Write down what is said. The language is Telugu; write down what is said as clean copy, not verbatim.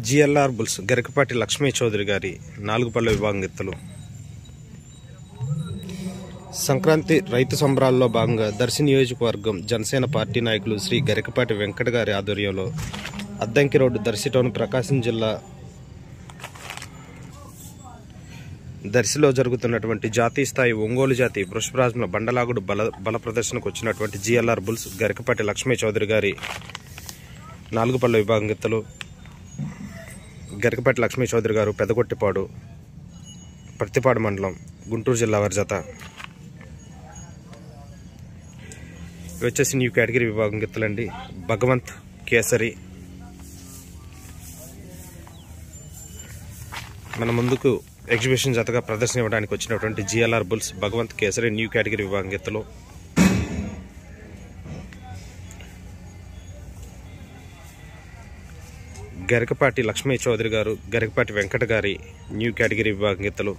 జిఎల్ఆర్ బుల్స్ గరికపాటి లక్ష్మీ చౌదరి గారి 4 పళ్ళ విభాగం ఎత్తులు. సంక్రాంతి రైతు సంబరాల్లో భాగంగా దర్శి నియోజకవర్గం జనసేన పార్టీ నాయకులు శ్రీ గరికపాటి వెంకట గారి ఆధ్వర్యంలో అద్దంకి రోడ్డు దర్శి టౌన్ ప్రకాశం జిల్లా దర్శిలో జరుగుతున్నటువంటి జాతీయ స్థాయి ఒంగోలు జాతి వృషభరాజుల బండలాగుడు బల ప్రదర్శనకు వచ్చినటువంటి జిఎల్ఆర్ బుల్స్ గరికపాటి లక్ష్మీ చౌదరి గారి 4 పళ్ళ విభాగం ఎత్తులు. గరికపాటి లక్ష్మీ చౌదరి గారు పెదగొట్టిపాడు ప్రతిపాడు మండలం గుంటూరు జిల్లా వారి జత. ఇవి వచ్చేసి న్యూ కేటగిరీ విభాగం ఎత్తులండి. భగవంత్ కేసరి మన ముందుకు ఎగ్జిబిషన్ జతగా ప్రదర్శన ఇవ్వడానికి వచ్చినటువంటి GLR bulls Bhagavanth Kesari new category విభాగం ఎత్తులు. గరికపాటి లక్ష్మీ చౌదరి గారు గరికపాటి వెంకట గారి న్యూ కేటగిరీ విభాగం ఎత్తులు.